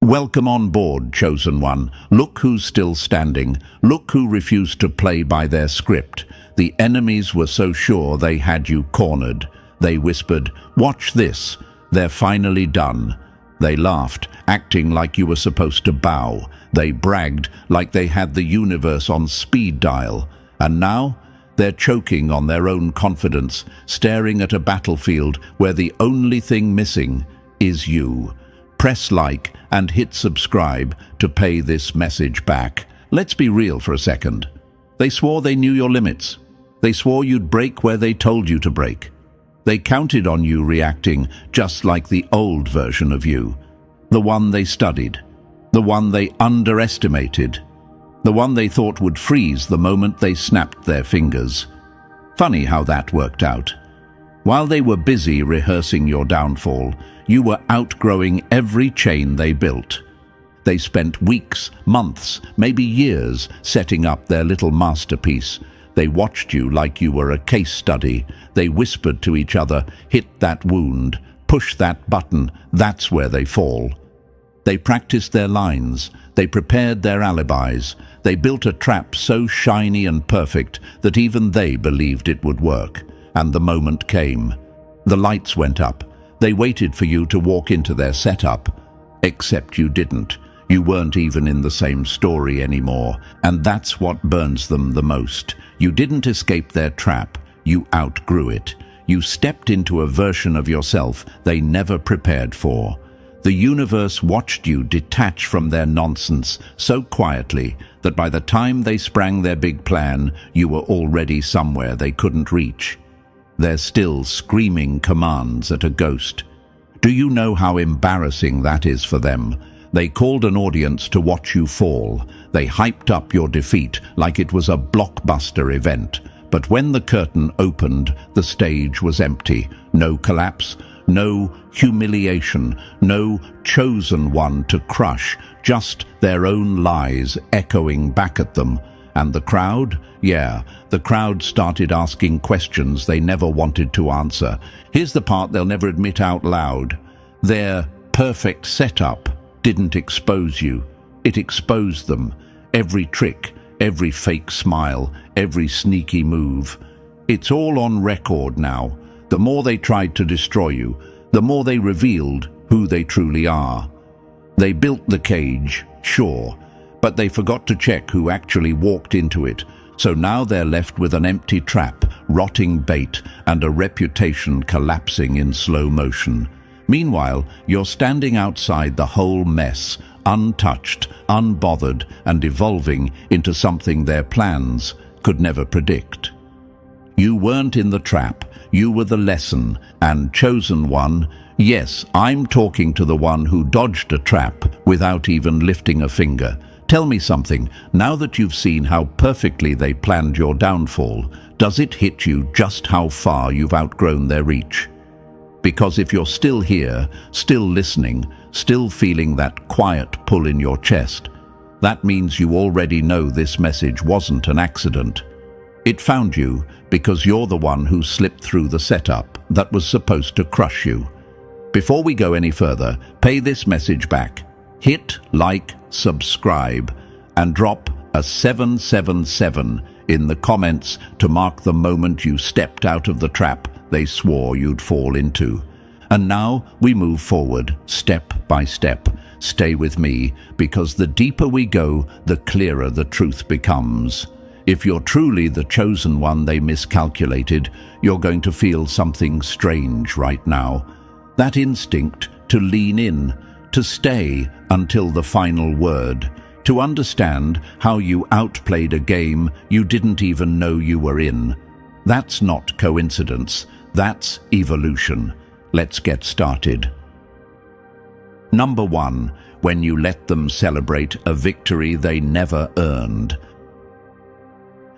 Welcome on board, Chosen One. Look who's still standing. Look who refused to play by their script. The enemies were so sure they had you cornered. They whispered, "Watch this. They're finally done." They laughed, acting like you were supposed to bow. They bragged like they had the universe on speed dial. And now, they're choking on their own confidence, staring at a battlefield where the only thing missing is you. Press like and hit subscribe to pay this message back. Let's be real for a second. They swore they knew your limits. They swore you'd break where they told you to break. They counted on you reacting just like the old version of you. The one they studied. The one they underestimated. The one they thought would freeze the moment they snapped their fingers. Funny how that worked out. While they were busy rehearsing your downfall, you were outgrowing every chain they built. They spent weeks, months, maybe years setting up their little masterpiece. They watched you like you were a case study. They whispered to each other, "Hit that wound, push that button, that's where they fall." They practiced their lines. They prepared their alibis. They built a trap so shiny and perfect that even they believed it would work. And the moment came. The lights went up. They waited for you to walk into their setup. Except you didn't. You weren't even in the same story anymore. And that's what burns them the most. You didn't escape their trap. You outgrew it. You stepped into a version of yourself they never prepared for. The universe watched you detach from their nonsense so quietly that by the time they sprang their big plan, you were already somewhere they couldn't reach. They're still screaming commands at a ghost. Do you know how embarrassing that is for them? They called an audience to watch you fall. They hyped up your defeat like it was a blockbuster event. But when the curtain opened, the stage was empty. No collapse, no humiliation, no chosen one to crush, just their own lies echoing back at them. And the crowd? Yeah, the crowd started asking questions they never wanted to answer. Here's the part they'll never admit out loud. Their perfect setup didn't expose you. It exposed them. Every trick, every fake smile, every sneaky move. It's all on record now. The more they tried to destroy you, the more they revealed who they truly are. They built the cage, sure, but they forgot to check who actually walked into it. So now they're left with an empty trap, rotting bait, and a reputation collapsing in slow motion. Meanwhile, you're standing outside the whole mess, untouched, unbothered, and evolving into something their plans could never predict. You weren't in the trap, you were the lesson, and Chosen One, yes, I'm talking to the one who dodged a trap without even lifting a finger. Tell me something, now that you've seen how perfectly they planned your downfall, does it hit you just how far you've outgrown their reach? Because if you're still here, still listening, still feeling that quiet pull in your chest, that means you already know this message wasn't an accident. It found you because you're the one who slipped through the setup that was supposed to crush you. Before we go any further, pay this message back. Hit like, subscribe, and drop a 777 in the comments to mark the moment you stepped out of the trap they swore you'd fall into. And now we move forward, step by step. Stay with me, because the deeper we go, the clearer the truth becomes. If you're truly the chosen one they miscalculated, you're going to feel something strange right now. That instinct to lean in, to stay until the final word, to understand how you outplayed a game you didn't even know you were in. That's not coincidence, that's evolution. Let's get started. Number 1, when you let them celebrate a victory they never earned.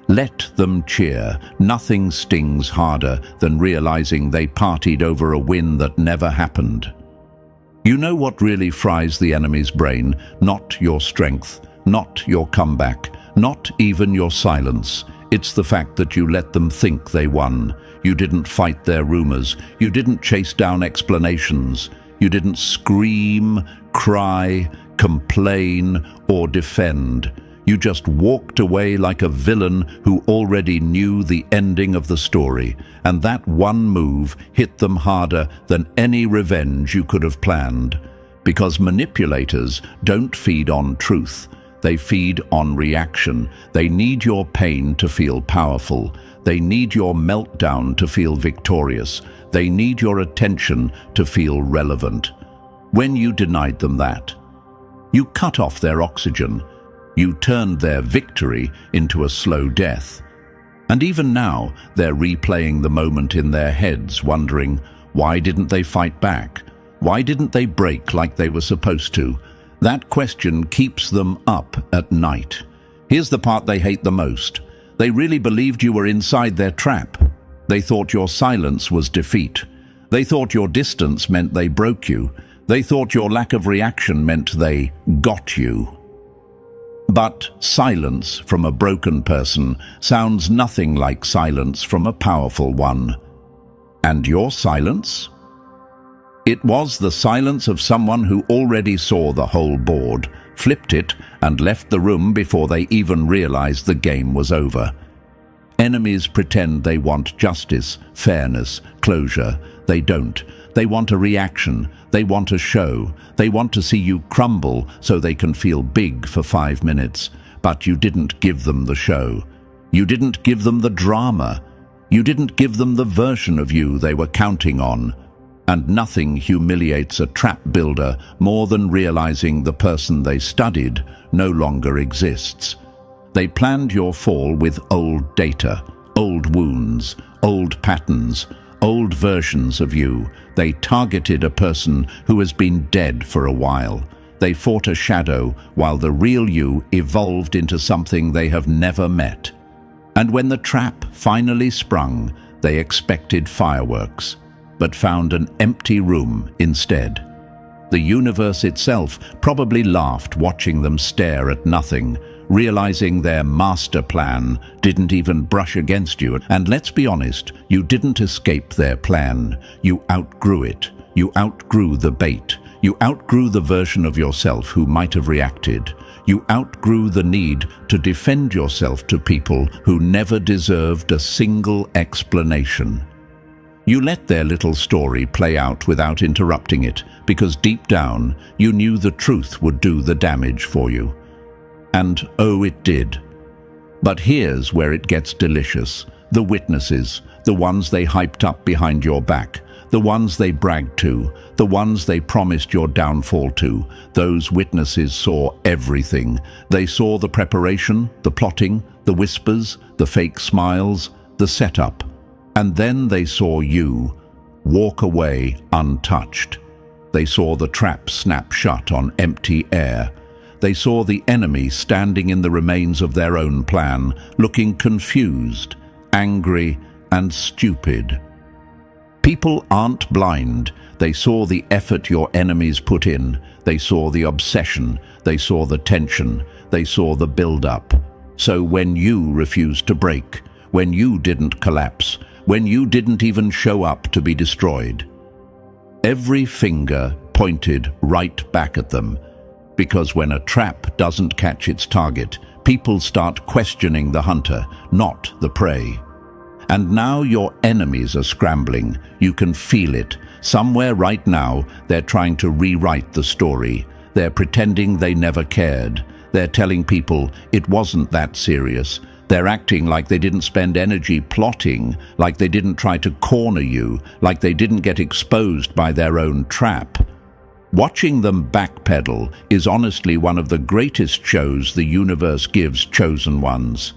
Let them cheer. Nothing stings harder than realizing they partied over a win that never happened. You know what really fries the enemy's brain? Not your strength, not your comeback, not even your silence. It's the fact that you let them think they won. You didn't fight their rumors. You didn't chase down explanations. You didn't scream, cry, complain, or defend. You just walked away like a villain who already knew the ending of the story, and that one move hit them harder than any revenge you could have planned. Because manipulators don't feed on truth. They feed on reaction. They need your pain to feel powerful. They need your meltdown to feel victorious. They need your attention to feel relevant. When you denied them that, you cut off their oxygen. You turned their victory into a slow death. And even now, they're replaying the moment in their heads, wondering, why didn't they fight back? Why didn't they break like they were supposed to? That question keeps them up at night. Here's the part they hate the most. They really believed you were inside their trap. They thought your silence was defeat. They thought your distance meant they broke you. They thought your lack of reaction meant they got you. But silence from a broken person sounds nothing like silence from a powerful one. And your silence? It was the silence of someone who already saw the whole board, flipped it, and left the room before they even realized the game was over. Enemies pretend they want justice, fairness, closure. They don't. They want a reaction. They want a show. They want to see you crumble so they can feel big for 5 minutes. But you didn't give them the show. You didn't give them the drama. You didn't give them the version of you they were counting on. And nothing humiliates a trap builder more than realizing the person they studied no longer exists. They planned your fall with old data, old wounds, old patterns, old versions of you. They targeted a person who has been dead for a while. They fought a shadow while the real you evolved into something they have never met. And when the trap finally sprung, they expected fireworks, but found an empty room instead. The universe itself probably laughed watching them stare at nothing, realizing their master plan didn't even brush against you. And let's be honest, you didn't escape their plan. You outgrew it. You outgrew the bait. You outgrew the version of yourself who might have reacted. You outgrew the need to defend yourself to people who never deserved a single explanation. You let their little story play out without interrupting it, because deep down, you knew the truth would do the damage for you. And oh, it did. But here's where it gets delicious. The witnesses, the ones they hyped up behind your back, the ones they bragged to, the ones they promised your downfall to, those witnesses saw everything. They saw the preparation, the plotting, the whispers, the fake smiles, the setup. And then they saw you walk away untouched. They saw the trap snap shut on empty air. They saw the enemy standing in the remains of their own plan, looking confused, angry, and stupid. People aren't blind. They saw the effort your enemies put in. They saw the obsession. They saw the tension. They saw the build-up. So when you refused to break, when you didn't collapse, when you didn't even show up to be destroyed, every finger pointed right back at them. Because when a trap doesn't catch its target, people start questioning the hunter, not the prey. And now your enemies are scrambling. You can feel it. Somewhere right now, they're trying to rewrite the story. They're pretending they never cared. They're telling people it wasn't that serious. They're acting like they didn't spend energy plotting, like they didn't try to corner you, like they didn't get exposed by their own trap. Watching them backpedal is honestly one of the greatest shows the universe gives chosen ones.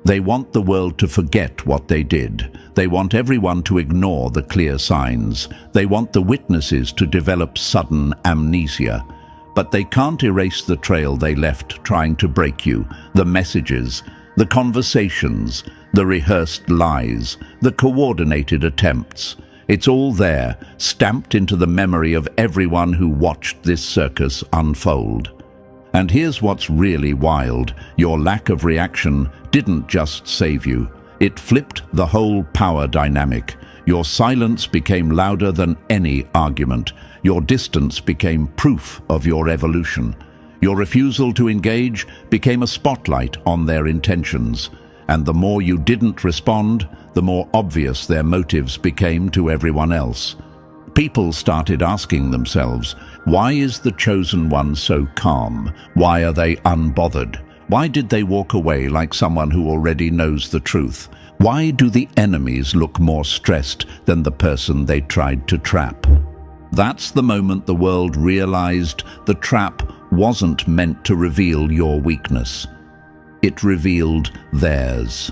They want the world to forget what they did. They want everyone to ignore the clear signs. They want the witnesses to develop sudden amnesia. But they can't erase the trail they left trying to break you, the messages, the conversations, the rehearsed lies, the coordinated attempts. It's all there, stamped into the memory of everyone who watched this circus unfold. And here's what's really wild. Your lack of reaction didn't just save you. It flipped the whole power dynamic. Your silence became louder than any argument. Your distance became proof of your evolution. Your refusal to engage became a spotlight on their intentions, and the more you didn't respond, the more obvious their motives became to everyone else. People started asking themselves, why is the chosen one so calm? Why are they unbothered? Why did they walk away like someone who already knows the truth? Why do the enemies look more stressed than the person they tried to trap? That's the moment the world realized the trap wasn't meant to reveal your weakness. It revealed theirs.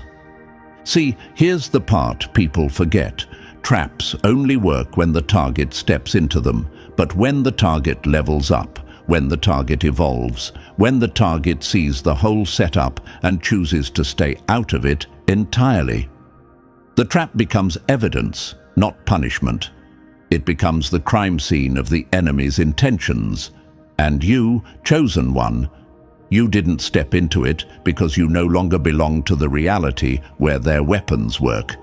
See, here's the part people forget. Traps only work when the target steps into them, but when the target levels up, when the target evolves, when the target sees the whole setup and chooses to stay out of it entirely. The trap becomes evidence, not punishment. It becomes the crime scene of the enemy's intentions. And you, chosen one, you didn't step into it because you no longer belong to the reality where their weapons work.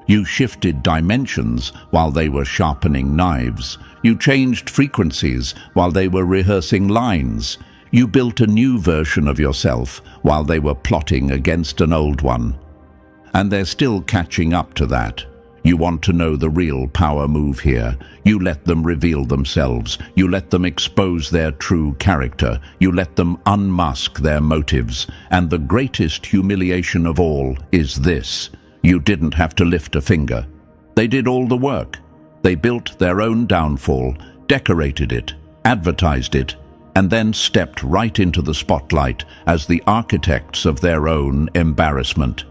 You shifted dimensions while they were sharpening knives. You changed frequencies while they were rehearsing lines. You built a new version of yourself while they were plotting against an old one. And they're still catching up to that. You want to know the real power move here. You let them reveal themselves. You let them expose their true character. You let them unmask their motives. And the greatest humiliation of all is this. You didn't have to lift a finger. They did all the work. They built their own downfall, decorated it, advertised it, and then stepped right into the spotlight as the architects of their own embarrassment.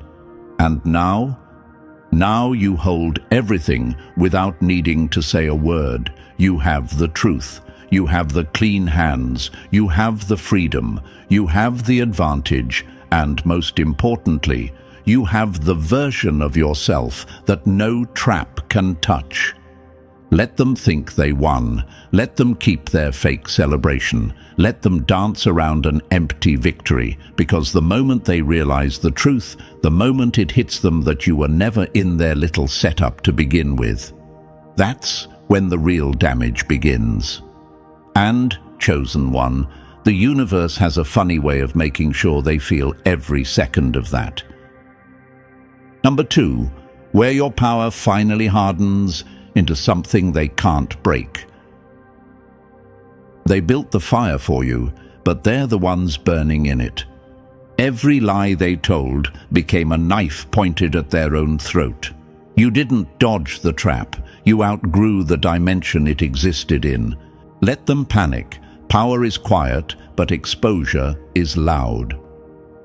And now you hold everything without needing to say a word. You have the truth. You have the clean hands. You have the freedom. You have the advantage. And most importantly, you have the version of yourself that no trap can touch. Let them think they won. Let them keep their fake celebration. Let them dance around an empty victory, because the moment they realize the truth, the moment it hits them that you were never in their little setup to begin with, that's when the real damage begins. And, chosen one, the universe has a funny way of making sure they feel every second of that. Number 2, where your power finally hardens into something they can't break. They built the fire for you, but they're the ones burning in it. Every lie they told became a knife pointed at their own throat. You didn't dodge the trap. You outgrew the dimension it existed in. Let them panic. Power is quiet, but exposure is loud.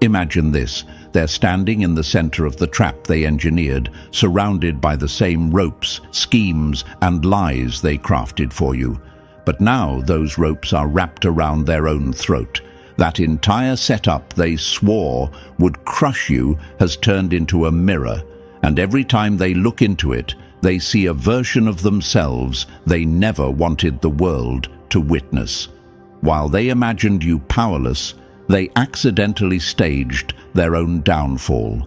Imagine this. They're standing in the center of the trap they engineered, surrounded by the same ropes, schemes, and lies they crafted for you. But now those ropes are wrapped around their own throat. That entire setup they swore would crush you has turned into a mirror, and every time they look into it, they see a version of themselves they never wanted the world to witness. While they imagined you powerless, they accidentally staged their own downfall.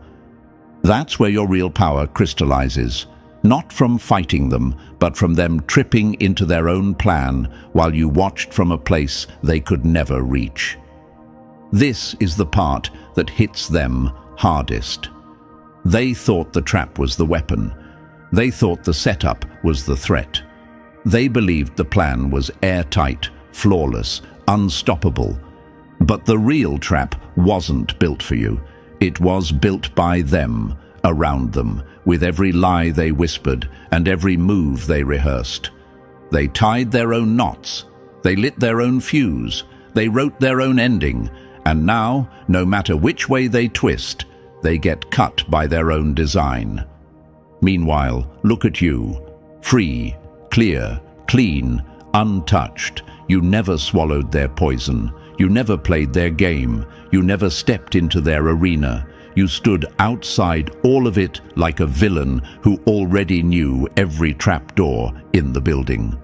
That's where your real power crystallizes, not from fighting them, but from them tripping into their own plan while you watched from a place they could never reach. This is the part that hits them hardest. They thought the trap was the weapon. They thought the setup was the threat. They believed the plan was airtight, flawless, unstoppable. But the real trap wasn't built for you. It was built by them, around them, with every lie they whispered and every move they rehearsed. They tied their own knots. They lit their own fuse. They wrote their own ending. And now, no matter which way they twist, they get cut by their own design. Meanwhile, look at you. Free, clear, clean, untouched. You never swallowed their poison. You never played their game. You never stepped into their arena. You stood outside all of it like a villain who already knew every trapdoor in the building.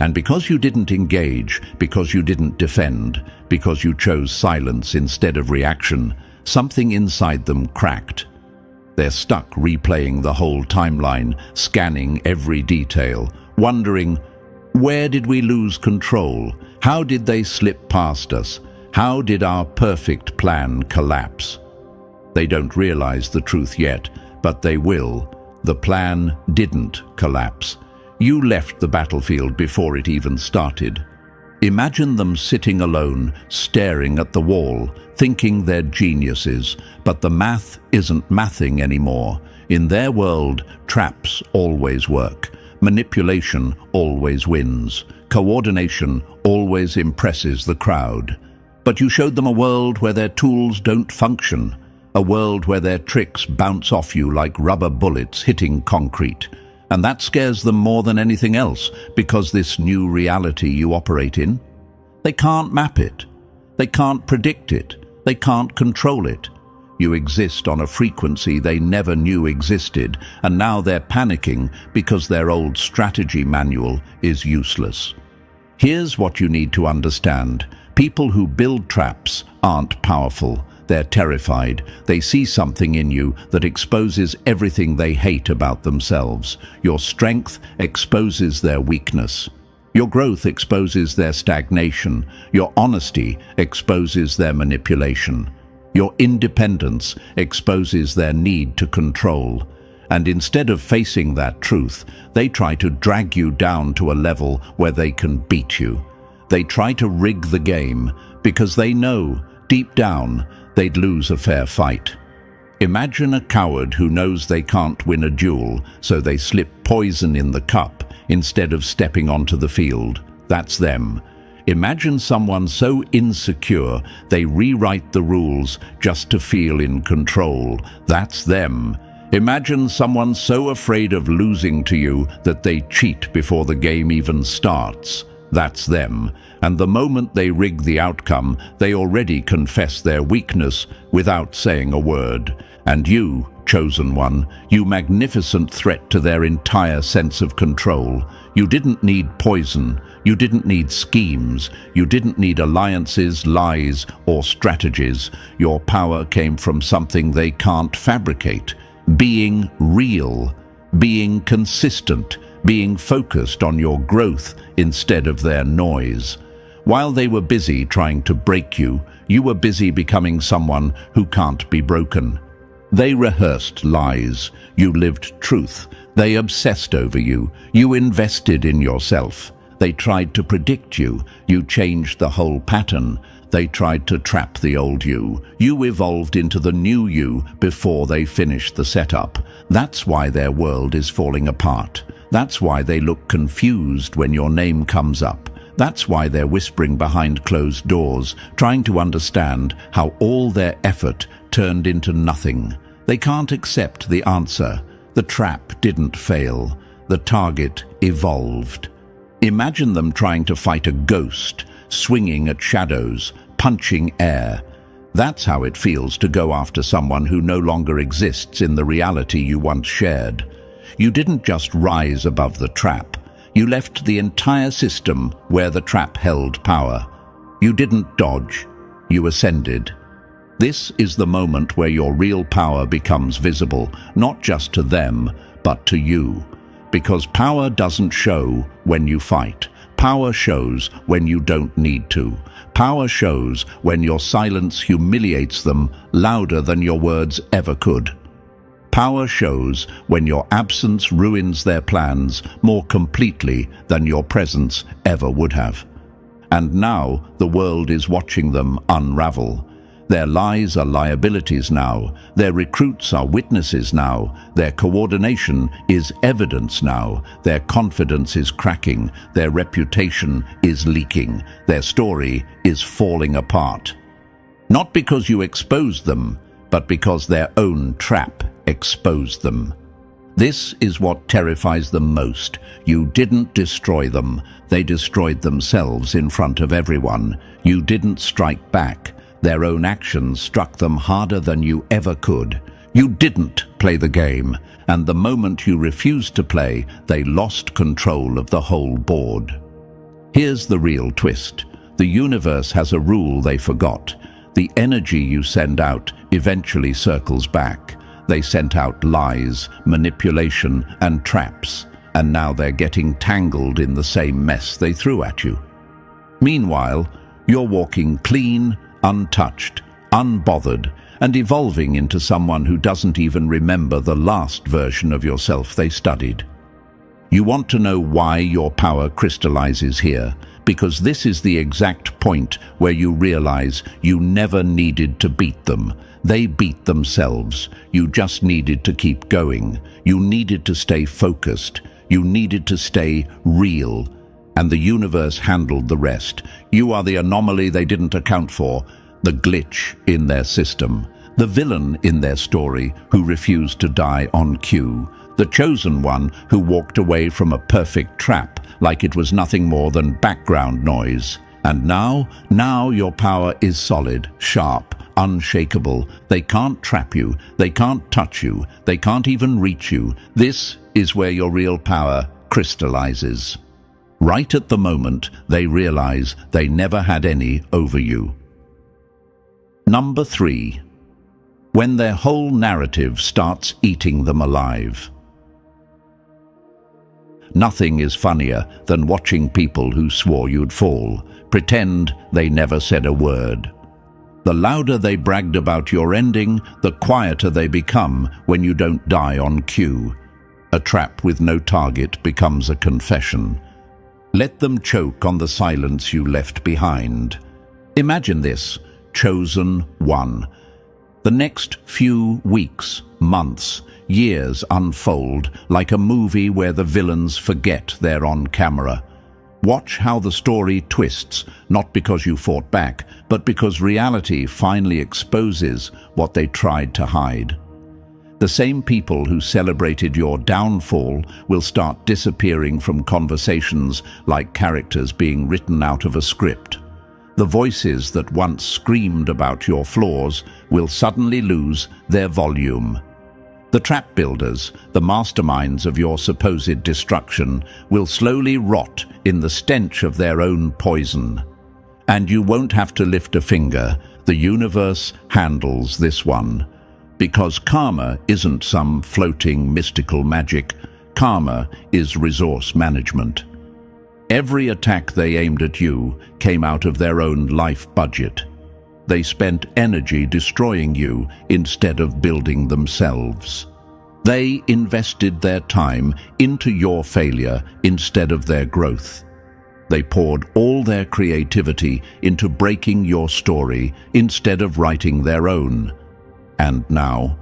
And because you didn't engage, because you didn't defend, because you chose silence instead of reaction, something inside them cracked. They're stuck replaying the whole timeline, scanning every detail, wondering, where did we lose control? How did they slip past us? How did our perfect plan collapse? They don't realize the truth yet, but they will. The plan didn't collapse. You left the battlefield before it even started. Imagine them sitting alone, staring at the wall, thinking they're geniuses, but the math isn't mathing anymore. In their world, traps always work. Manipulation always wins. Coordination always impresses the crowd. But you showed them a world where their tools don't function, a world where their tricks bounce off you like rubber bullets hitting concrete. And that scares them more than anything else, because this new reality you operate in, they can't map it. They can't predict it. They can't control it. You exist on a frequency they never knew existed, and now they're panicking because their old strategy manual is useless. Here's what you need to understand. People who build traps aren't powerful. They're terrified. They see something in you that exposes everything they hate about themselves. Your strength exposes their weakness. Your growth exposes their stagnation. Your honesty exposes their manipulation. Your independence exposes their need to control. And instead of facing that truth, they try to drag you down to a level where they can beat you. They try to rig the game because they know, deep down, they'd lose a fair fight. Imagine a coward who knows they can't win a duel, so they slip poison in the cup instead of stepping onto the field. That's them. Imagine someone so insecure they rewrite the rules just to feel in control. That's them. Imagine someone so afraid of losing to you that they cheat before the game even starts. That's them. And the moment they rig the outcome, they already confess their weakness without saying a word. And you, chosen one, you magnificent threat to their entire sense of control. You didn't need poison. You didn't need schemes. You didn't need alliances, lies, or strategies. Your power came from something they can't fabricate. Being real. Being consistent. Being focused on your growth instead of their noise. While they were busy trying to break you, you were busy becoming someone who can't be broken. They rehearsed lies. You lived truth. They obsessed over you. You invested in yourself. They tried to predict you. You changed the whole pattern. They tried to trap the old you. You evolved into the new you before they finished the setup. That's why their world is falling apart. That's why they look confused when your name comes up. That's why they're whispering behind closed doors, trying to understand how all their effort turned into nothing. They can't accept the answer. The trap didn't fail. The target evolved. Imagine them trying to fight a ghost, swinging at shadows, punching air. That's how it feels to go after someone who no longer exists in the reality you once shared. You didn't just rise above the trap. You left the entire system where the trap held power. You didn't dodge. You ascended. This is the moment where your real power becomes visible, not just to them, but to you. Because power doesn't show when you fight. Power shows when you don't need to. Power shows when your silence humiliates them louder than your words ever could. Power shows when your absence ruins their plans more completely than your presence ever would have. And now the world is watching them unravel. Their lies are liabilities now. Their recruits are witnesses now. Their coordination is evidence now. Their confidence is cracking. Their reputation is leaking. Their story is falling apart. Not because you exposed them, but because their own trap exposed them. This is what terrifies them most. You didn't destroy them. They destroyed themselves in front of everyone. You didn't strike back. Their own actions struck them harder than you ever could. You didn't play the game, and the moment you refused to play, they lost control of the whole board. Here's the real twist. The universe has a rule they forgot. The energy you send out eventually circles back. They sent out lies, manipulation, and traps, and now they're getting tangled in the same mess they threw at you. Meanwhile, you're walking clean, untouched, unbothered, and evolving into someone who doesn't even remember the last version of yourself they studied. You want to know why your power crystallizes here, because this is the exact point where you realize you never needed to beat them. They beat themselves. You just needed to keep going. You needed to stay focused. You needed to stay real. And the universe handled the rest. You are the anomaly they didn't account for, the glitch in their system, the villain in their story who refused to die on cue, the chosen one who walked away from a perfect trap like it was nothing more than background noise. And now your power is solid, sharp, unshakable. They can't trap you, they can't touch you, they can't even reach you. This is where your real power crystallizes. Right at the moment they realize they never had any over you. Number 3. When their whole narrative starts eating them alive. Nothing is funnier than watching people who swore you'd fall pretend they never said a word. The louder they bragged about your ending, the quieter they become when you don't die on cue. A trap with no target becomes a confession. Let them choke on the silence you left behind. Imagine this, chosen one. The next few weeks, months, years unfold like a movie where the villains forget they're on camera. Watch how the story twists, not because you fought back, but because reality finally exposes what they tried to hide. The same people who celebrated your downfall will start disappearing from conversations like characters being written out of a script. The voices that once screamed about your flaws will suddenly lose their volume. The trap builders, the masterminds of your supposed destruction, will slowly rot in the stench of their own poison. And you won't have to lift a finger. The universe handles this one. Because karma isn't some floating mystical magic. Karma is resource management. Every attack they aimed at you came out of their own life budget. They spent energy destroying you instead of building themselves. They invested their time into your failure instead of their growth. They poured all their creativity into breaking your story instead of writing their own. And now,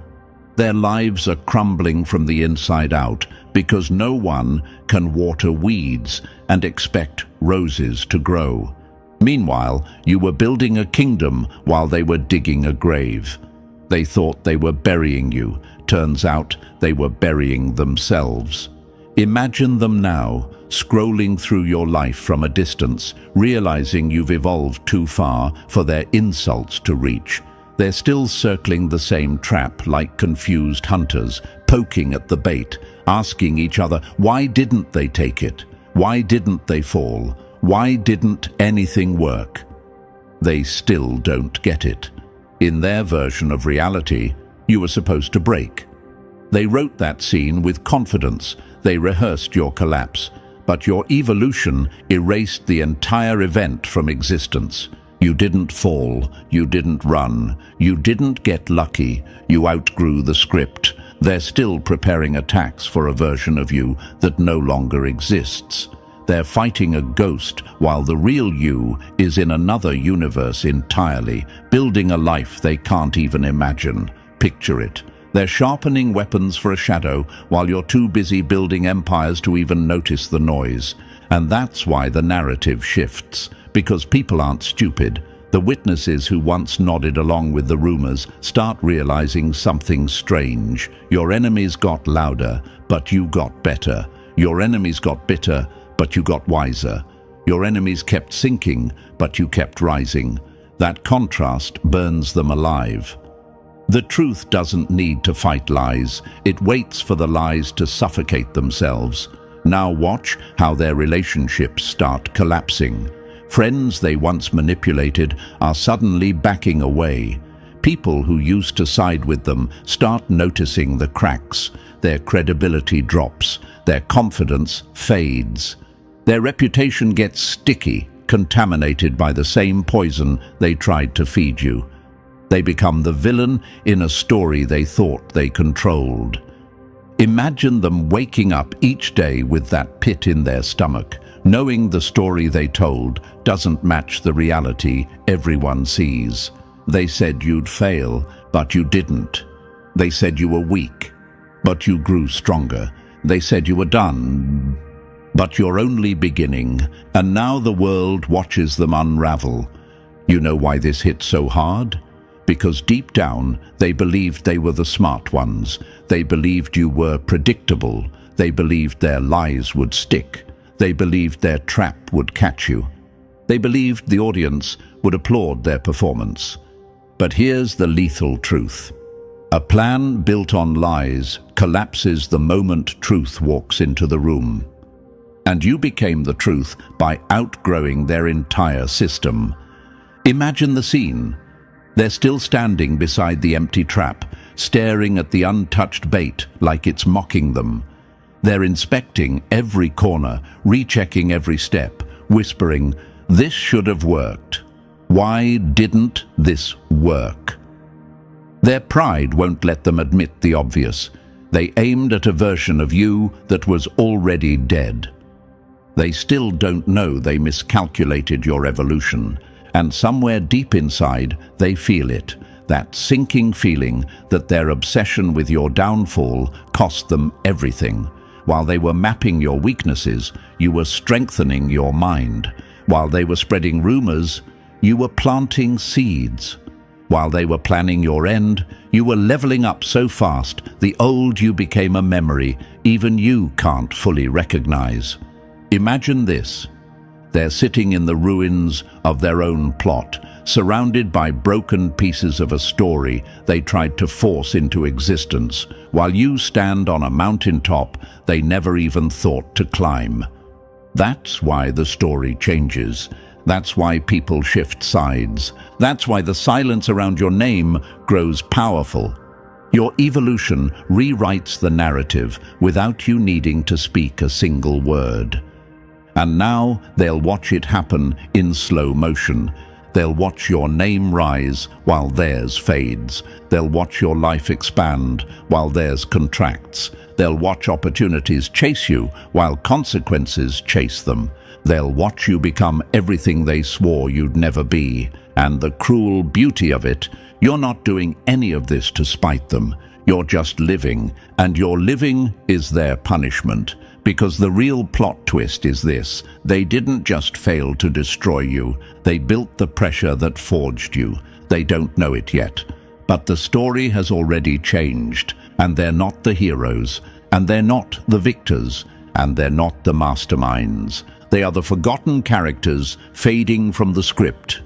their lives are crumbling from the inside out because no one can water weeds and expect roses to grow. Meanwhile, you were building a kingdom while they were digging a grave. They thought they were burying you. Turns out they were burying themselves. Imagine them now, scrolling through your life from a distance, realizing you've evolved too far for their insults to reach. They're still circling the same trap like confused hunters, poking at the bait, asking each other, why didn't they take it? Why didn't they fall? Why didn't anything work? They still don't get it. In their version of reality, you were supposed to break. They wrote that scene with confidence. They rehearsed your collapse. But your evolution erased the entire event from existence. You didn't fall. You didn't run. You didn't get lucky. You outgrew the script. They're still preparing attacks for a version of you that no longer exists. They're fighting a ghost while the real you is in another universe entirely, building a life they can't even imagine. Picture it. They're sharpening weapons for a shadow while you're too busy building empires to even notice the noise. And that's why the narrative shifts, because people aren't stupid. The witnesses who once nodded along with the rumors start realizing something strange. Your enemies got louder, but you got better. Your enemies got bitter, but you got wiser. Your enemies kept sinking, but you kept rising. That contrast burns them alive. The truth doesn't need to fight lies. It waits for the lies to suffocate themselves. Now watch how their relationships start collapsing. Friends they once manipulated are suddenly backing away. People who used to side with them start noticing the cracks. Their credibility drops. Their confidence fades. Their reputation gets sticky, contaminated by the same poison they tried to feed you. They become the villain in a story they thought they controlled. Imagine them waking up each day with that pit in their stomach, knowing the story they told doesn't match the reality everyone sees. They said you'd fail, but you didn't. They said you were weak, but you grew stronger. They said you were done, but you're only beginning, and now the world watches them unravel. You know why this hit so hard? Because deep down, they believed they were the smart ones. They believed you were predictable. They believed their lies would stick. They believed their trap would catch you. They believed the audience would applaud their performance. But here's the lethal truth. A plan built on lies collapses the moment truth walks into the room. And you became the truth by outgrowing their entire system. Imagine the scene. They're still standing beside the empty trap, staring at the untouched bait like it's mocking them. They're inspecting every corner, rechecking every step, whispering, "This should have worked. Why didn't this work?" Their pride won't let them admit the obvious. They aimed at a version of you that was already dead. They still don't know they miscalculated your evolution, and somewhere deep inside they feel it, that sinking feeling that their obsession with your downfall cost them everything. While they were mapping your weaknesses, you were strengthening your mind. While they were spreading rumors, you were planting seeds. While they were planning your end, you were leveling up so fast, the old you became a memory even you can't fully recognize. Imagine this. They're sitting in the ruins of their own plot, surrounded by broken pieces of a story they tried to force into existence, while you stand on a mountaintop they never even thought to climb. That's why the story changes. That's why people shift sides. That's why the silence around your name grows powerful. Your evolution rewrites the narrative without you needing to speak a single word. And now they'll watch it happen in slow motion. They'll watch your name rise while theirs fades. They'll watch your life expand while theirs contracts. They'll watch opportunities chase you while consequences chase them. They'll watch you become everything they swore you'd never be. And the cruel beauty of it, you're not doing any of this to spite them. You're just living, and your living is their punishment. Because the real plot twist is this: they didn't just fail to destroy you, they built the pressure that forged you. They don't know it yet. But the story has already changed, and they're not the heroes, and they're not the victors, and they're not the masterminds. They are the forgotten characters fading from the script,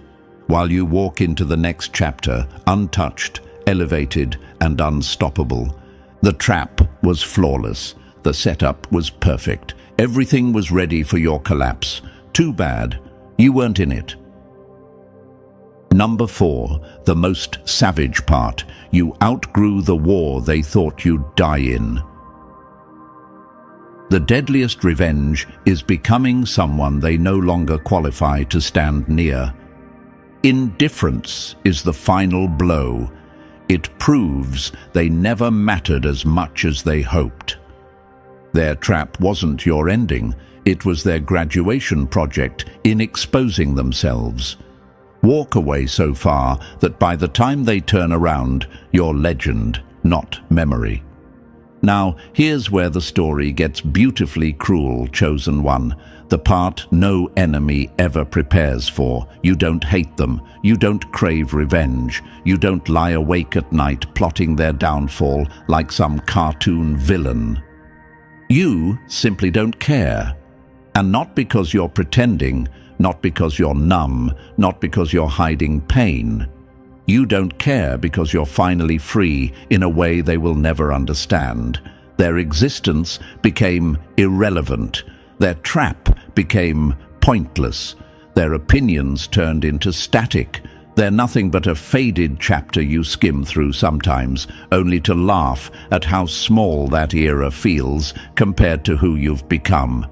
while you walk into the next chapter, untouched, elevated, and unstoppable. The trap was flawless. The setup was perfect. Everything was ready for your collapse. Too bad, you weren't in it. Number 4, the most savage part. You outgrew the war they thought you'd die in. The deadliest revenge is becoming someone they no longer qualify to stand near. Indifference is the final blow. It proves they never mattered as much as they hoped. Their trap wasn't your ending, it was their graduation project in exposing themselves. Walk away so far that by the time they turn around, you're legend, not memory. Now, here's where the story gets beautifully cruel, chosen one. The part no enemy ever prepares for. You don't hate them. You don't crave revenge. You don't lie awake at night plotting their downfall like some cartoon villain. You simply don't care. And not because you're pretending, not because you're numb, not because you're hiding pain. You don't care because you're finally free in a way they will never understand. Their existence became irrelevant. Their trap became pointless. Their opinions turned into static. They're nothing but a faded chapter you skim through sometimes, only to laugh at how small that era feels compared to who you've become.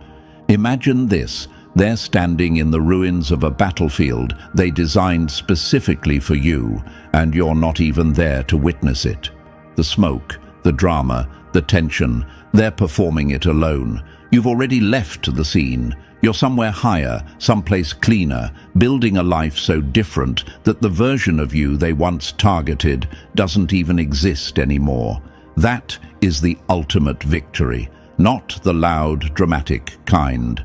Imagine this. They're standing in the ruins of a battlefield they designed specifically for you, and you're not even there to witness it. The smoke, the drama, the tension, they're performing it alone. You've already left the scene. You're somewhere higher, someplace cleaner, building a life so different that the version of you they once targeted doesn't even exist anymore. That is the ultimate victory, not the loud, dramatic kind.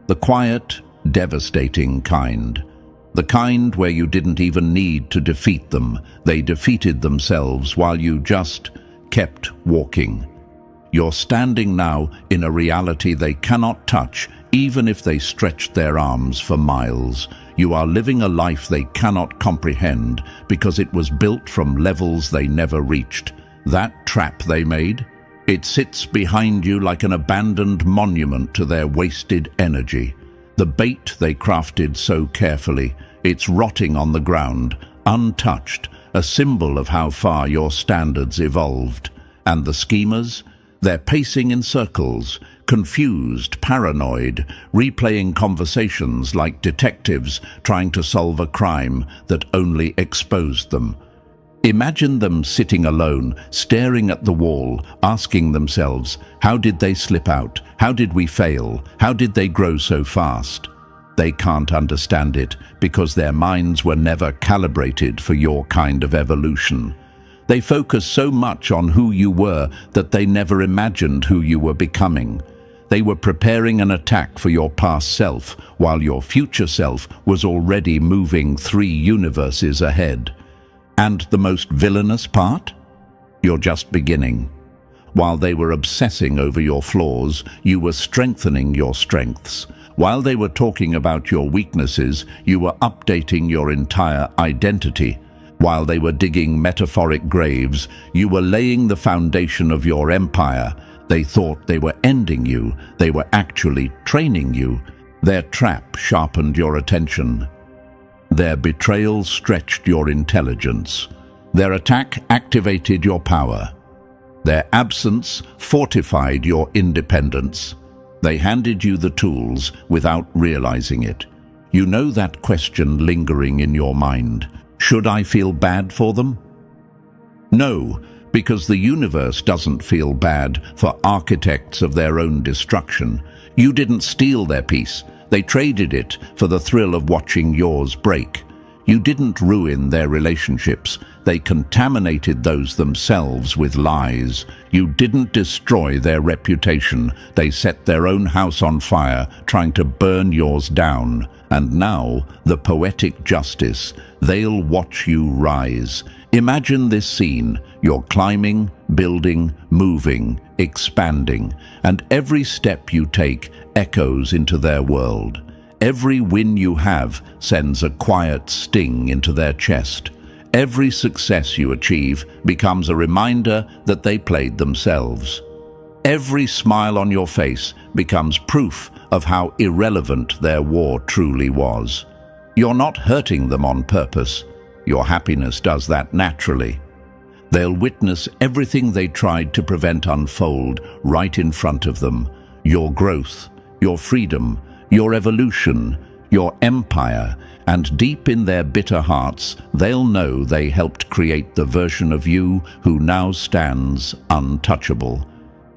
The quiet, devastating kind. The kind where you didn't even need to defeat them. They defeated themselves while you just kept walking. You're standing now in a reality they cannot touch, even if they stretched their arms for miles. You are living a life they cannot comprehend because it was built from levels they never reached. That trap they made, it sits behind you like an abandoned monument to their wasted energy. The bait they crafted so carefully, it's rotting on the ground, untouched, a symbol of how far your standards evolved. And the schemers? They're pacing in circles, confused, paranoid, replaying conversations like detectives trying to solve a crime that only exposed them. Imagine them sitting alone, staring at the wall, asking themselves, how did they slip out? How did we fail? How did they grow so fast? They can't understand it because their minds were never calibrated for your kind of evolution. They focus so much on who you were that they never imagined who you were becoming. They were preparing an attack for your past self, while your future self was already moving 3 universes ahead. And the most villainous part? You're just beginning. While they were obsessing over your flaws, you were strengthening your strengths. While they were talking about your weaknesses, you were updating your entire identity. While they were digging metaphoric graves, you were laying the foundation of your empire. They thought they were ending you. They were actually training you. Their trap sharpened your attention. Their betrayal stretched your intelligence. Their attack activated your power. Their absence fortified your independence. They handed you the tools without realizing it. You know that question lingering in your mind. Should I feel bad for them? No, because the universe doesn't feel bad for architects of their own destruction. You didn't steal their peace. They traded it for the thrill of watching yours break. You didn't ruin their relationships. They contaminated those themselves with lies. You didn't destroy their reputation. They set their own house on fire, trying to burn yours down. And now, the poetic justice. They'll watch you rise. Imagine this scene. You're climbing, building, moving, expanding, and every step you take echoes into their world. Every win you have sends a quiet sting into their chest. Every success you achieve becomes a reminder that they played themselves. Every smile on your face becomes proof of how irrelevant their war truly was. You're not hurting them on purpose. Your happiness does that naturally. They'll witness everything they tried to prevent unfold right in front of them. Your growth, your freedom, your evolution, your empire, and deep in their bitter hearts, they'll know they helped create the version of you who now stands untouchable.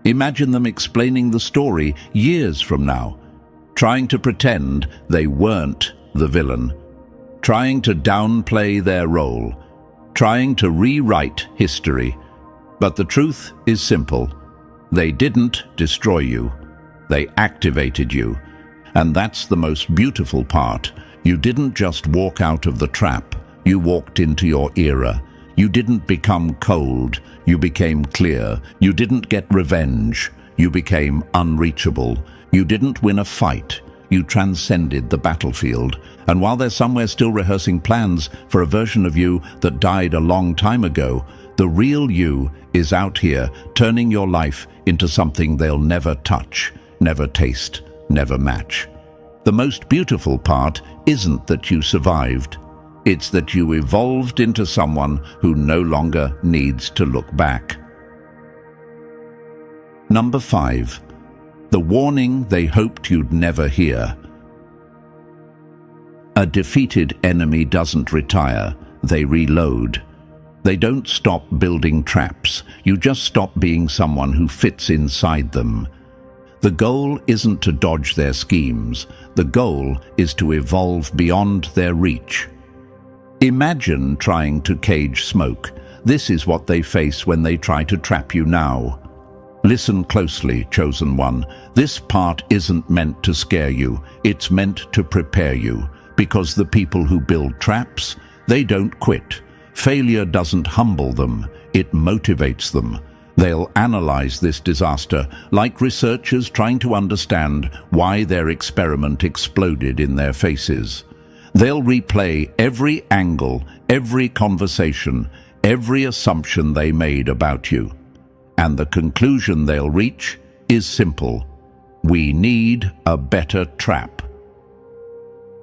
Imagine them explaining the story years from now, trying to pretend they weren't the villain, trying to downplay their role, trying to rewrite history. But the truth is simple. They didn't destroy you. They activated you. And that's the most beautiful part. You didn't just walk out of the trap. You walked into your era. You didn't become cold. You became clear. You didn't get revenge. You became unreachable. You didn't win a fight. You transcended the battlefield. And while they're somewhere still rehearsing plans for a version of you that died a long time ago, the real you is out here turning your life into something they'll never touch, never taste, never match. The most beautiful part isn't that you survived. It's that you evolved into someone who no longer needs to look back. Number 5. The warning they hoped you'd never hear. A defeated enemy doesn't retire, they reload. They don't stop building traps, you just stop being someone who fits inside them. The goal isn't to dodge their schemes, the goal is to evolve beyond their reach. Imagine trying to cage smoke. This is what they face when they try to trap you now. Listen closely, Chosen One. This part isn't meant to scare you, it's meant to prepare you. Because the people who build traps, they don't quit. Failure doesn't humble them, it motivates them. They'll analyze this disaster like researchers trying to understand why their experiment exploded in their faces. They'll replay every angle, every conversation, every assumption they made about you. And the conclusion they'll reach is simple. We need a better trap.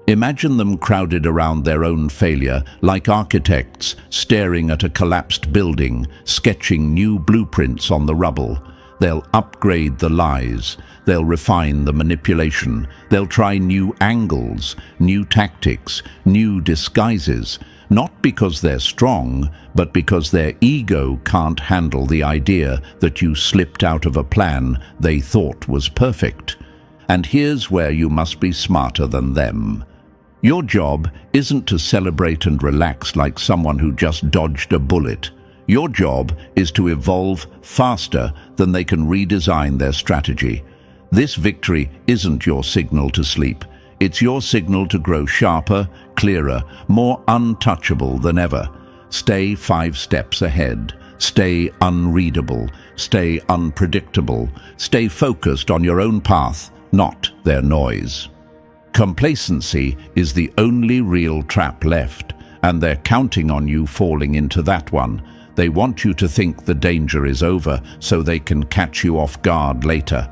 Imagine them crowded around their own failure, like architects staring at a collapsed building, sketching new blueprints on the rubble. They'll upgrade the lies, they'll refine the manipulation, they'll try new angles, new tactics, new disguises, not because they're strong, but because their ego can't handle the idea that you slipped out of a plan they thought was perfect. And here's where you must be smarter than them. Your job isn't to celebrate and relax like someone who just dodged a bullet. Your job is to evolve faster than they can redesign their strategy. This victory isn't your signal to sleep. It's your signal to grow sharper, clearer, more untouchable than ever. Stay 5 steps ahead. Stay unreadable. Stay unpredictable. Stay focused on your own path, not their noise. Complacency is the only real trap left, and they're counting on you falling into that one. They want you to think the danger is over so they can catch you off guard later.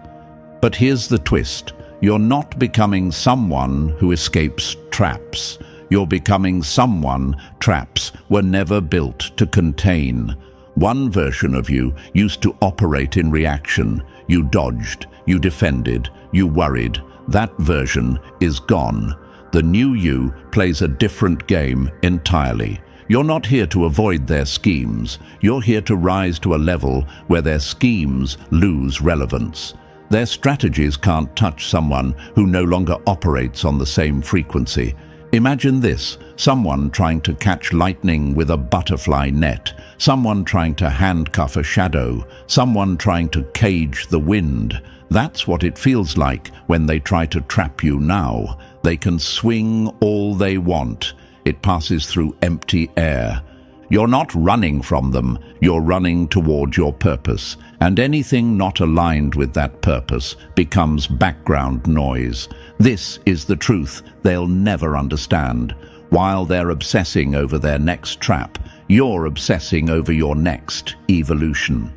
But here's the twist. You're not becoming someone who escapes traps. You're becoming someone traps were never built to contain. One version of you used to operate in reaction. You dodged, you defended, you worried. That version is gone. The new you plays a different game entirely. You're not here to avoid their schemes. You're here to rise to a level where their schemes lose relevance. Their strategies can't touch someone who no longer operates on the same frequency. Imagine this, someone trying to catch lightning with a butterfly net, someone trying to handcuff a shadow, someone trying to cage the wind. That's what it feels like when they try to trap you now. They can swing all they want. It passes through empty air. You're not running from them, you're running toward your purpose, and anything not aligned with that purpose becomes background noise. This is the truth they'll never understand. While they're obsessing over their next trap, you're obsessing over your next evolution.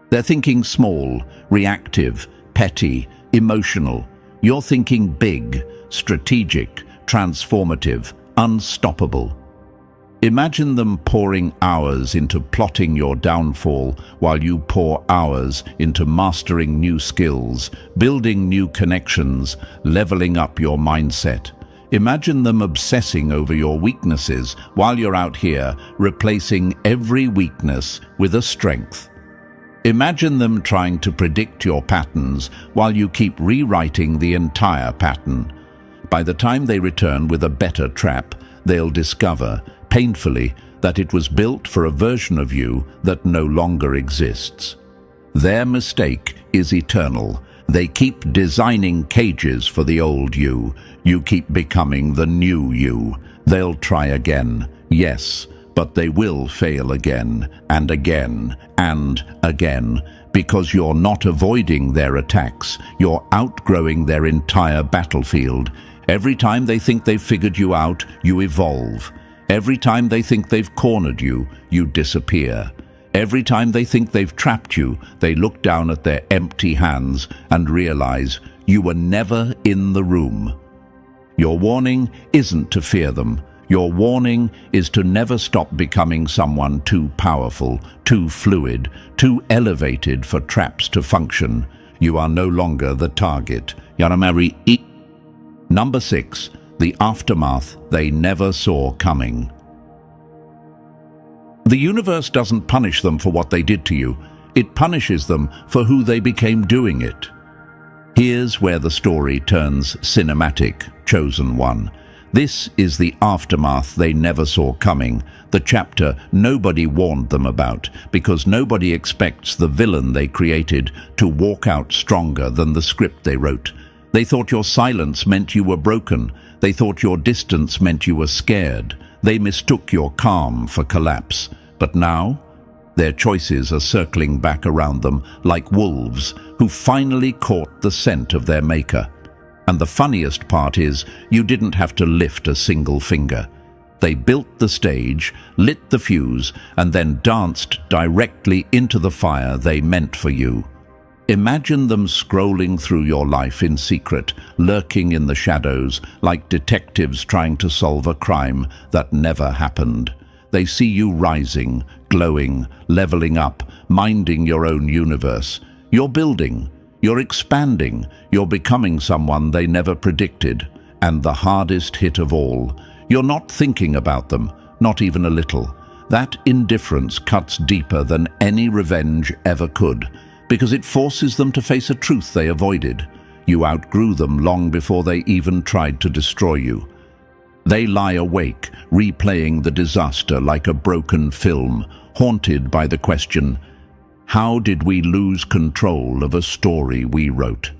They're thinking small, reactive, petty, emotional. You're thinking big, strategic, transformative, unstoppable. Imagine them pouring hours into plotting your downfall while you pour hours into mastering new skills, building new connections, leveling up your mindset. Imagine them obsessing over your weaknesses while you're out here replacing every weakness with a strength. Imagine them trying to predict your patterns while you keep rewriting the entire pattern. By the time they return with a better trap, they'll discover, painfully, that it was built for a version of you that no longer exists. Their mistake is eternal. They keep designing cages for the old you. You keep becoming the new you. They'll try again, yes, but they will fail again and again and again, because you're not avoiding their attacks. You're outgrowing their entire battlefield. Every time they think they've figured you out, you evolve. Every time they think they've cornered you, you disappear. Every time they think they've trapped you, they look down at their empty hands and realize you were never in the room. Your warning isn't to fear them. Your warning is to never stop becoming someone too powerful, too fluid, too elevated for traps to function. You are no longer the target. Number 6. the aftermath they never saw coming. The universe doesn't punish them for what they did to you. It punishes them for who they became doing it. Here's where the story turns cinematic, Chosen One. This is the aftermath they never saw coming, the chapter nobody warned them about, because nobody expects the villain they created to walk out stronger than the script they wrote. They thought your silence meant you were broken. They thought your distance meant you were scared. They mistook your calm for collapse. But now, their choices are circling back around them like wolves who finally caught the scent of their maker. And the funniest part is, you didn't have to lift a single finger. They built the stage, lit the fuse, and then danced directly into the fire they meant for you. Imagine them scrolling through your life in secret, lurking in the shadows, like detectives trying to solve a crime that never happened. They see you rising, glowing, leveling up, minding your own universe. You're building, you're expanding, you're becoming someone they never predicted. And the hardest hit of all, you're not thinking about them, not even a little. That indifference cuts deeper than any revenge ever could, because it forces them to face a truth they avoided. You outgrew them long before they even tried to destroy you. They lie awake, replaying the disaster like a broken film, haunted by the question, how did we lose control of a story we wrote?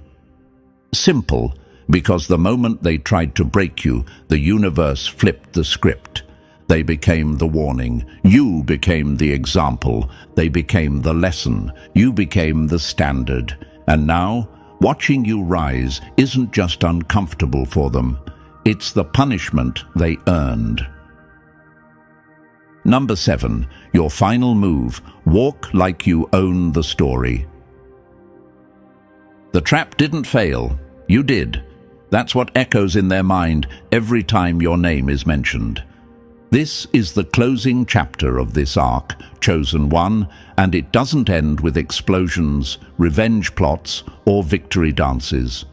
Simple, because the moment they tried to break you, the universe flipped the script. They became the warning. You became the example. They became the lesson. You became the standard. And now, watching you rise isn't just uncomfortable for them. It's the punishment they earned. Number 7, your final move. Walk like you own the story. The trap didn't fail. You did. That's what echoes in their mind every time your name is mentioned. This is the closing chapter of this arc, Chosen One, and it doesn't end with explosions, revenge plots, or victory dances.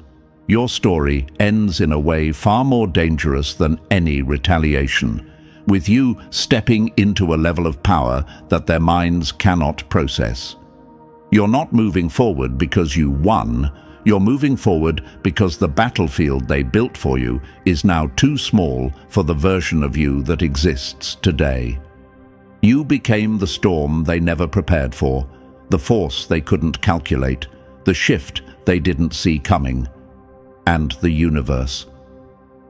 Your story ends in a way far more dangerous than any retaliation, with you stepping into a level of power that their minds cannot process. You're not moving forward because you won. You're moving forward because the battlefield they built for you is now too small for the version of you that exists today. You became the storm they never prepared for, the force they couldn't calculate, the shift they didn't see coming, and the universe.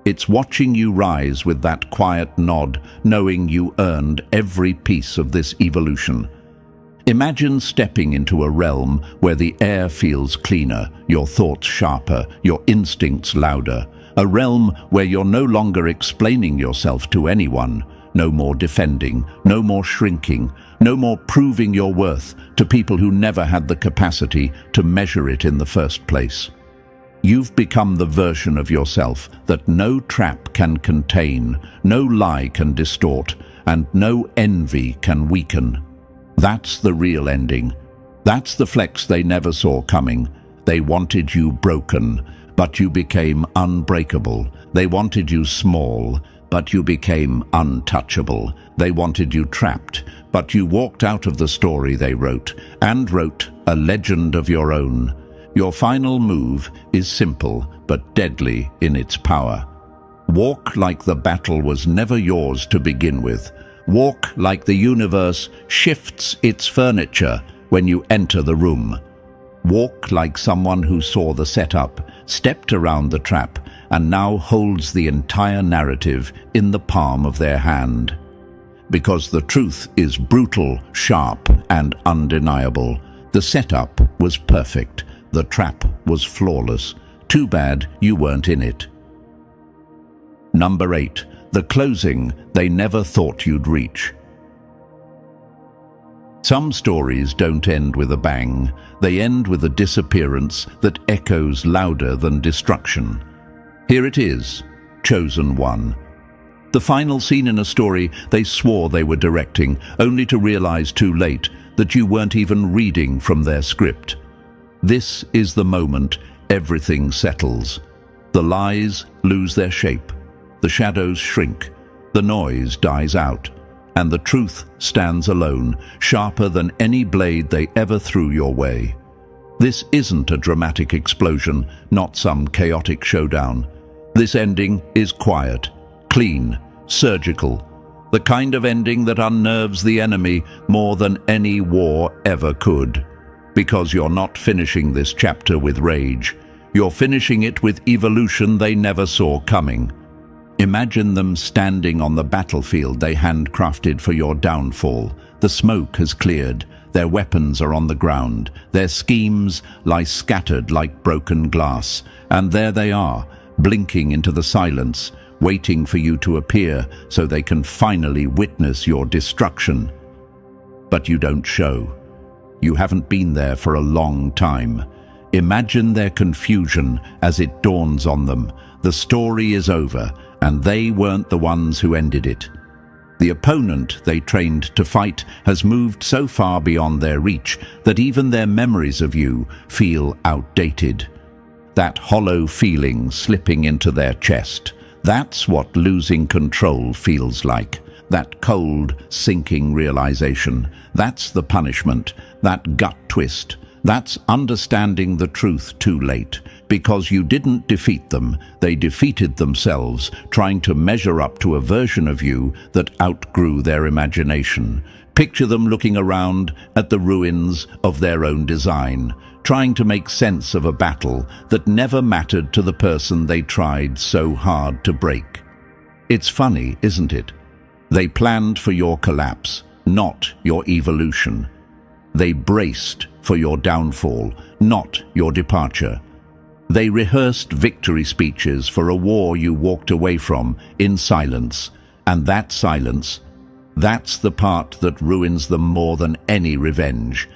It's watching you rise with that quiet nod, knowing you earned every piece of this evolution. Imagine stepping into a realm where the air feels cleaner, your thoughts sharper, your instincts louder. A realm where you're no longer explaining yourself to anyone, no more defending, no more shrinking, no more proving your worth to people who never had the capacity to measure it in the first place. You've become the version of yourself that no trap can contain, no lie can distort, and no envy can weaken. That's the real ending. That's the flex they never saw coming. They wanted you broken, but you became unbreakable. They wanted you small, but you became untouchable. They wanted you trapped, but you walked out of the story they wrote, and wrote a legend of your own. Your final move is simple, but deadly in its power. Walk like the battle was never yours to begin with. Walk like the universe shifts its furniture when you enter the room. Walk like someone who saw the setup, stepped around the trap, and now holds the entire narrative in the palm of their hand. Because the truth is brutal, sharp, and undeniable. The setup was perfect. The trap was flawless. Too bad you weren't in it. Number 8. The closing they never thought you'd reach. Some stories don't end with a bang. They end with a disappearance that echoes louder than destruction. Here it is, Chosen One. The final scene in a story they swore they were directing, only to realize too late that you weren't even reading from their script. This is the moment everything settles. The lies lose their shape. The shadows shrink, the noise dies out, and the truth stands alone, sharper than any blade they ever threw your way. This isn't a dramatic explosion, not some chaotic showdown. This ending is quiet, clean, surgical, the kind of ending that unnerves the enemy more than any war ever could. Because you're not finishing this chapter with rage, you're finishing it with evolution they never saw coming. Imagine them standing on the battlefield they handcrafted for your downfall. The smoke has cleared, their weapons are on the ground, their schemes lie scattered like broken glass, and there they are, blinking into the silence, waiting for you to appear so they can finally witness your destruction. But you don't show. You haven't been there for a long time. Imagine their confusion as it dawns on them. The story is over, and they weren't the ones who ended it. The opponent they trained to fight has moved so far beyond their reach that even their memories of you feel outdated. That hollow feeling slipping into their chest, that's what losing control feels like. That cold, sinking realization, that's the punishment, that gut twist. That's understanding the truth too late. Because you didn't defeat them, they defeated themselves, trying to measure up to a version of you that outgrew their imagination. Picture them looking around at the ruins of their own design, trying to make sense of a battle that never mattered to the person they tried so hard to break. It's funny, isn't it? They planned for your collapse, not your evolution. They braced for your downfall, not your departure. They rehearsed victory speeches for a war you walked away from in silence, and that silence, that's the part that ruins them more than any revenge.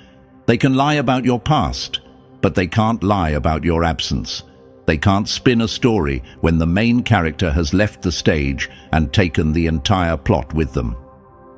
They can lie about your past, but they can't lie about your absence. They can't spin a story when the main character has left the stage and taken the entire plot with them.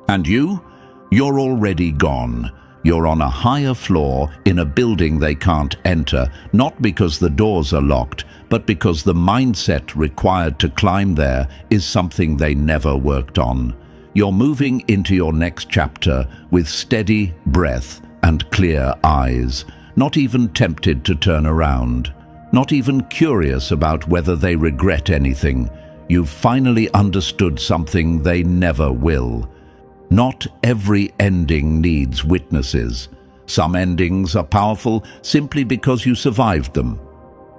And you're already gone. You're on a higher floor in a building they can't enter, not because the doors are locked, but because the mindset required to climb there is something they never worked on. You're moving into your next chapter with steady breath and clear eyes, not even tempted to turn around, not even curious about whether they regret anything. You've finally understood something they never will. Not every ending needs witnesses. Some endings are powerful simply because you survived them.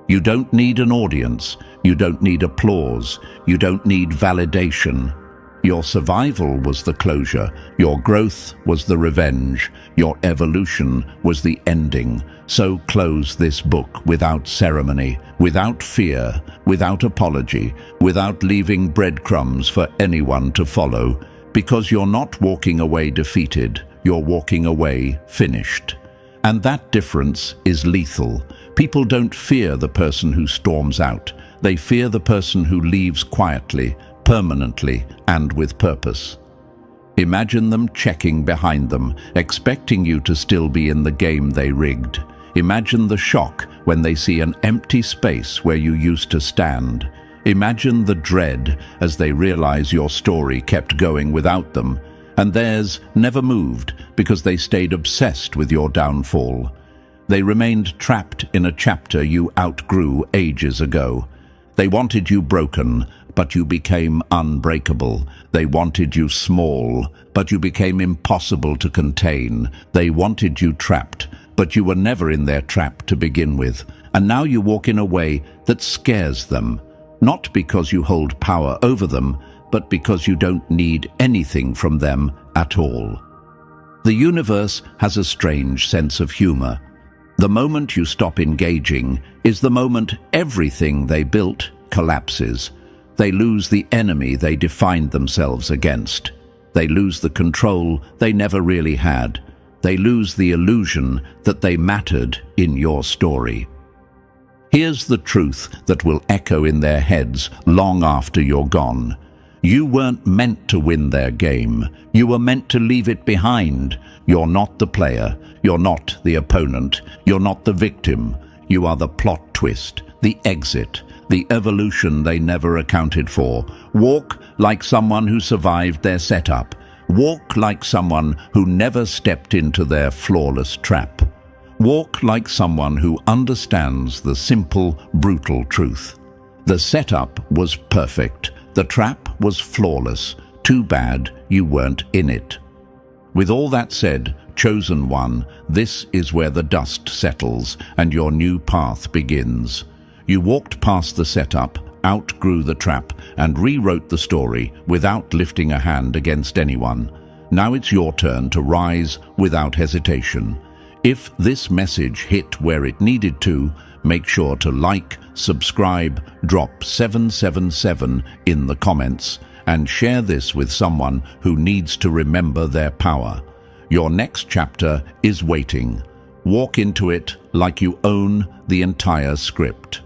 You don't need an audience. You don't need applause. You don't need validation. Your survival was the closure. Your growth was the revenge. Your evolution was the ending. So close this book without ceremony, without fear, without apology, without leaving breadcrumbs for anyone to follow. Because you're not walking away defeated, you're walking away finished. And that difference is lethal. People don't fear the person who storms out. They fear the person who leaves quietly, permanently, and with purpose. Imagine them checking behind them, expecting you to still be in the game they rigged. Imagine the shock when they see an empty space where you used to stand. Imagine the dread as they realize your story kept going without them, and theirs never moved because they stayed obsessed with your downfall. They remained trapped in a chapter you outgrew ages ago. They wanted you broken, but you became unbreakable. They wanted you small, but you became impossible to contain. They wanted you trapped, but you were never in their trap to begin with. And now you walk in a way that scares them. Not because you hold power over them, but because you don't need anything from them at all. The universe has a strange sense of humor. The moment you stop engaging is the moment everything they built collapses. They lose the enemy they defined themselves against. They lose the control they never really had. They lose the illusion that they mattered in your story. Here's the truth that will echo in their heads long after you're gone. You weren't meant to win their game. You were meant to leave it behind. You're not the player. You're not the opponent. You're not the victim. You are the plot twist, the exit, the evolution they never accounted for. Walk like someone who survived their setup. Walk like someone who never stepped into their flawless trap. Walk like someone who understands the simple, brutal truth. The setup was perfect. The trap was flawless. Too bad you weren't in it. With all that said, Chosen One, this is where the dust settles and your new path begins. You walked past the setup, outgrew the trap, and rewrote the story without lifting a hand against anyone. Now it's your turn to rise without hesitation. If this message hit where it needed to, make sure to like, subscribe, drop 777 in the comments, and share this with someone who needs to remember their power. Your next chapter is waiting. Walk into it like you own the entire script.